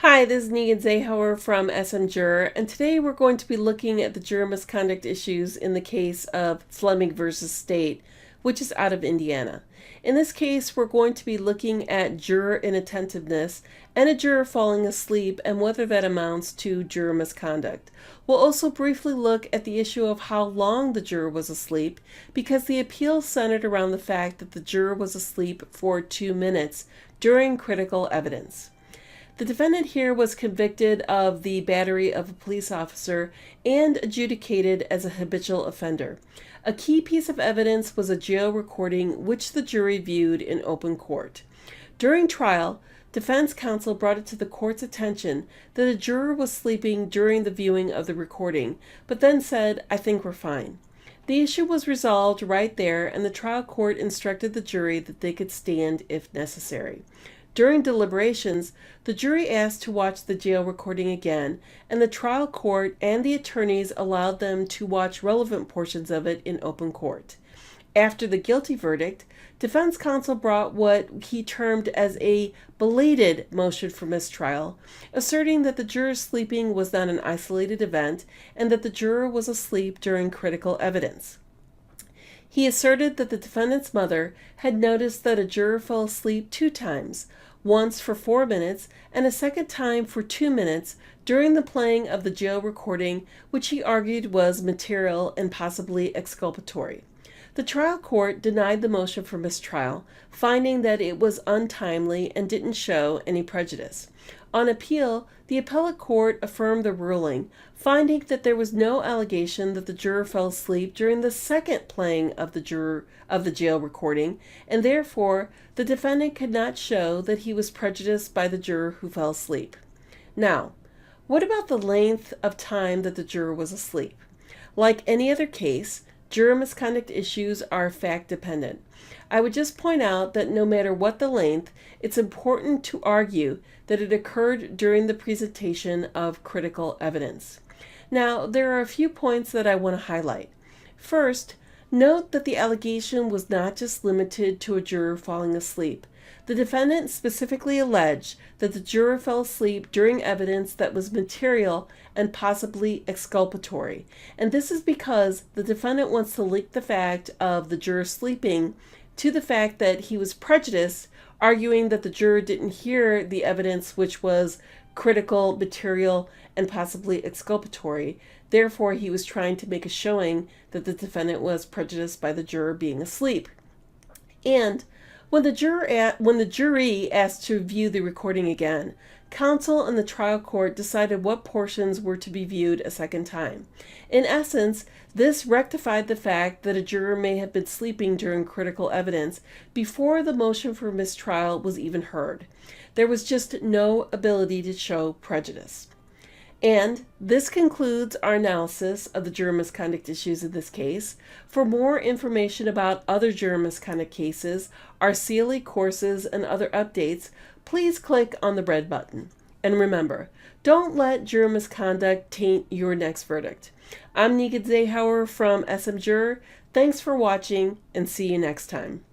Hi, this is Nilgün Zahour from SM JUROR, and today we're going to be looking at the juror misconduct issues in the case of Fleming versus State, which is out of Indiana. In this case, we're going to be looking at juror inattentiveness and a juror falling asleep and whether that amounts to juror misconduct. We'll also briefly look at the issue of how long the juror was asleep, because the appeal centered around the fact that the juror was asleep for 2 minutes during critical evidence. The defendant here was convicted of the battery of a police officer and adjudicated as a habitual offender. A key piece of evidence was a jail recording which the jury viewed in open court. During trial, defense counsel brought it to the court's attention that a juror was sleeping during the viewing of the recording, but then said, "I think we're fine." The issue was resolved right there, and the trial court instructed the jury that they could stand if necessary. During deliberations, the jury asked to watch the jail recording again, and the trial court and the attorneys allowed them to watch relevant portions of it in open court. After the guilty verdict, defense counsel brought what he termed as a belated motion for mistrial, asserting that the juror's sleeping was not an isolated event and that the juror was asleep during critical evidence. He asserted that the defendant's mother had noticed that a juror fell asleep 2 times, once for 4 minutes and a second time for 2 minutes during the playing of the jail recording, which he argued was material and possibly exculpatory. The trial court denied the motion for mistrial, finding that it was untimely and didn't show any prejudice. On appeal, the appellate court affirmed the ruling, finding that there was no allegation that the juror fell asleep during the second playing of the jail recording, and therefore the defendant could not show that he was prejudiced by the juror who fell asleep. Now, what about the length of time that the juror was asleep? Like any other case, juror misconduct issues are fact-dependent. I would just point out that no matter what the length, it's important to argue that it occurred during the presentation of critical evidence. Now, there are a few points that I want to highlight. First, note that the allegation was not just limited to a juror falling asleep. The defendant specifically alleged that the juror fell asleep during evidence that was material and possibly exculpatory. And this is because the defendant wants to link the fact of the juror sleeping to the fact that he was prejudiced, arguing that the juror didn't hear the evidence which was critical, material, and possibly exculpatory. Therefore, he was trying to make a showing that the defendant was prejudiced by the juror being asleep. And when the jury asked to view the recording again, counsel and the trial court decided what portions were to be viewed a second time. In essence, this rectified the fact that a juror may have been sleeping during critical evidence before the motion for mistrial was even heard. There was just no ability to show prejudice. And this concludes our analysis of the juror misconduct issues in this case. For more information about other juror misconduct cases, our CLE courses, and other updates, please click on the red button. And remember, don't let juror misconduct taint your next verdict. I'm Nilgün Zahour from SM JUROR. Thanks for watching, and see you next time.